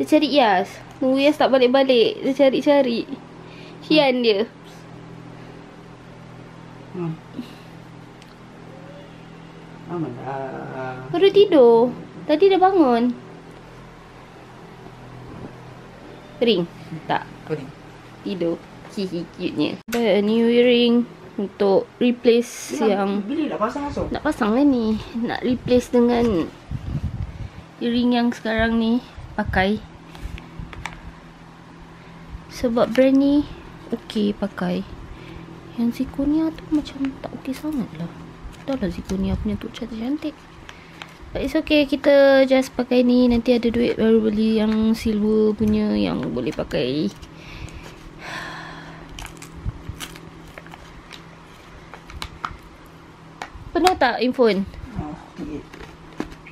Dia cari Iyas. Tunggu Iyas tak balik-balik. Dia cari-cari. Hian dia. Baru tidur. Tadi dah bangun. Ring? Tak. Tidur. Hihi, cute-nya. Buy a new earring untuk replace yang... Bila nak pasang langsung? Nak pasang lah ni. Nak replace dengan earring yang sekarang ni pakai. Sebab brand ni okey pakai. Yang Zirconia tu macam tak okey sangat lah. Dah lah Zirconia punya tu cantik-cantik. But it's okay, kita just pakai ni. Nanti ada duit baru beli yang silver punya yang boleh pakai. Penuh tak infon?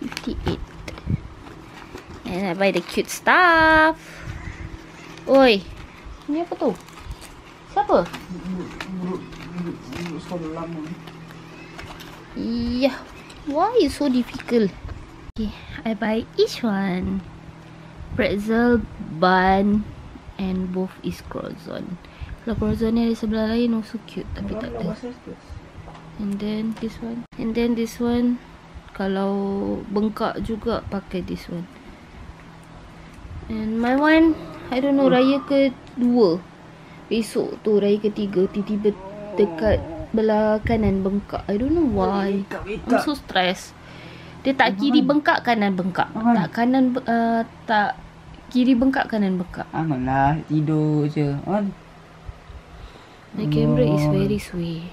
58. And I buy the cute stuff. Oi, ni apa tu? Siapa? Yeah. Why is so difficult? Okay, I buy each one. Pretzel, bun, and both is croissant. Kalau croissant ni ada sebelah lain also cute, tapi tak ada. And then this one. And then this one, kalau bengkak juga pakai this one. And my one, I don't know, raya ke-2. Besok tu raya ke-3, tiba-tiba dekat belah kanan bengkak. I don't know why. I'm so stressed. Dia tak kiri bengkak, kanan bengkak. Tak kanan tak kiri bengkak, kanan bengkak. Janganlah tidur je. My camera is very sway.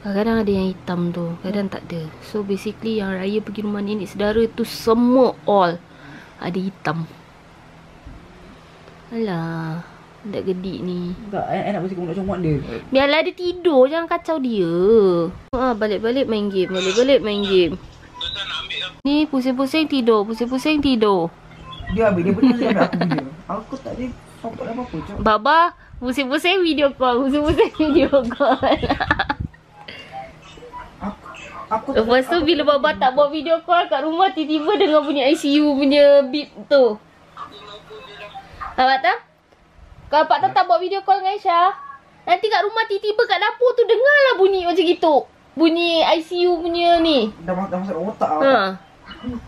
Kadang-kadang ada yang hitam tu, kadang tak ada. So basically yang raya pergi rumah nenek saudara tu semua all ada hitam. Alah, budak gedik ni. Tak, nak bersih nak comot dia. Biarlah dia tidur, jangan kacau dia. Balik-balik main game, balik-balik main game. Ni pusing-pusing tidur, pusing-pusing tidur. Dia habis, dia benar ambil aku video. Aku tak ada support apa-apa. Baba, pusing-pusing video call, pusing-pusing video call. Lepas tu bila Baba tak buat video call kat rumah, tiba-tiba dengar bunyi ICU punya beep tu. Nampak tak? Kalau Pak tak buat video call dengan Aisyah, nanti kat rumah tiba-tiba kat dapur tu dengarlah bunyi macam gitu. Bunyi ICU punya ni. Dah masuk otak lah.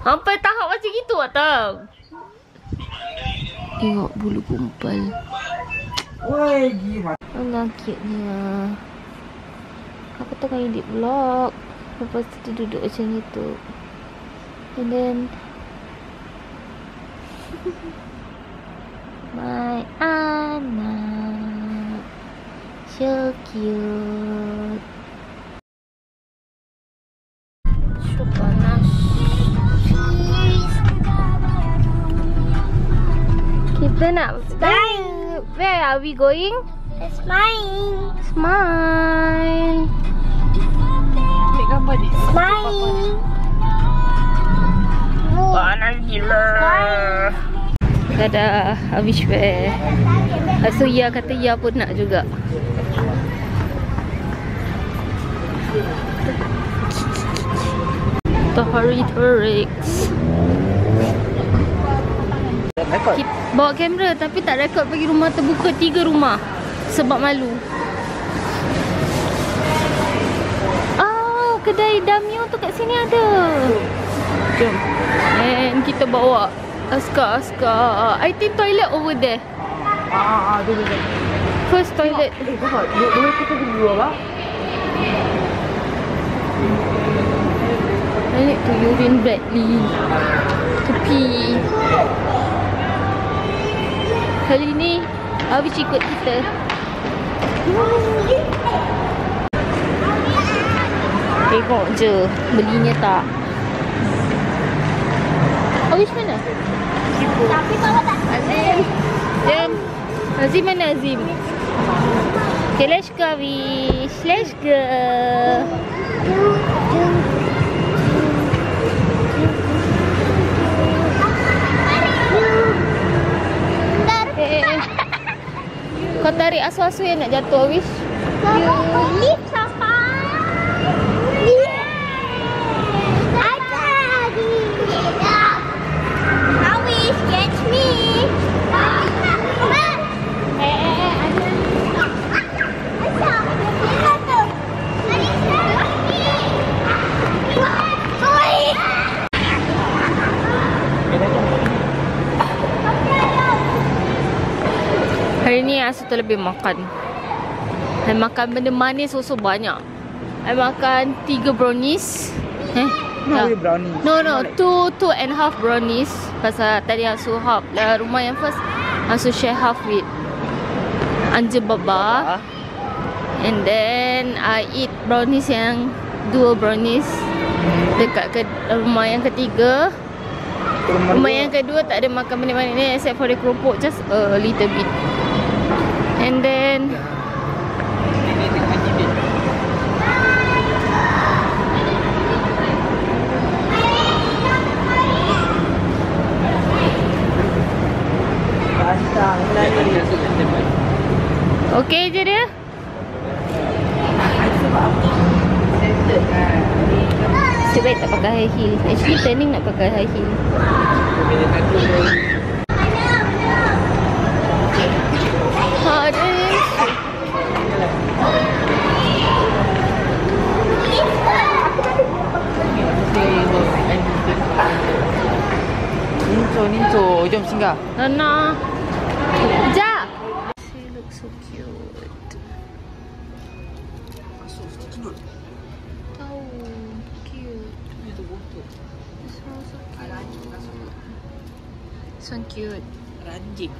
Sampai tahap macam gitu tak tahu. Tengok bulu gumpal. Woi, gimana? Alah, cute-nya. Aku tengah edit vlog. Lepas tu dia duduk macam itu. And then my anak, so cute. So panas. Kita nak smile. Where are we going? Smile. Smile. Smile. Panas gila. Dadah, habis wear. So Ya kata Ya pun nak juga. Tahari Turix. Bawa kamera tapi tak rekod pergi rumah terbuka 3 rumah. Sebab malu. Kedai Damio tu kat sini ada. Jom. And kita bawa Askar. I think toilet over there. Ada. First toilet. Kakak, boleh kita pergi dulu lah. I need to urine badly. To pee. Kali ni Awish ikut kita. Tengok je, belinya tak. Awish mana? Tapi bawa tak. Azim. Jom. Azim mana Azim? Okay, let's go Awish. Let's go. Kau tarik asu-asu yang nak jatuh Awish. Lift apa? Lift. Awish, catch me. kita lebih makan. I makan benda manis also banyak. I makan 3 brownies. Not really brownie. No, 2.5 brownies. Pasal tadi Asu half. Rumah yang first Asu share half with Anja Baba. And then I eat brownies yang 2 brownies dekat ke rumah yang ketiga. Rumah yang kedua tak ada makan benda manis ni except for the keropok, just a little bit. And then okay je dia. Sebaik tak pakai high heel. Actually planning nak pakai high heel. Ninso, jom singgah. Nana. Ja. She looks so cute. Tahu, cute. This one so cute. This one cute. Ranjing.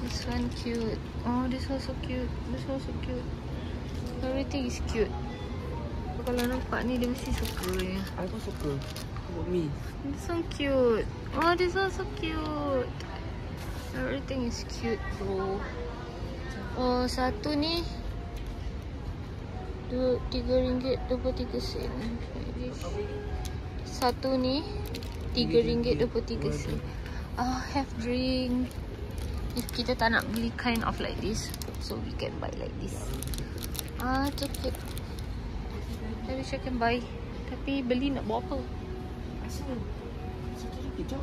This one cute. Oh, this one so cute. This one so cute. Everything is cute. Kalau nampak ni dia mesti suka ya. Aku suka. About me. This one cute. Oh, this one so cute. Everything is cute bro. Oh, satu ni RM3.23. Satu ni RM3.23. Have drink. If kita tak nak beli kind of like this, so we can buy like this. So cute. I wish I can buy. Tapi beli nak buat apa? Asal? Satu ringgit je.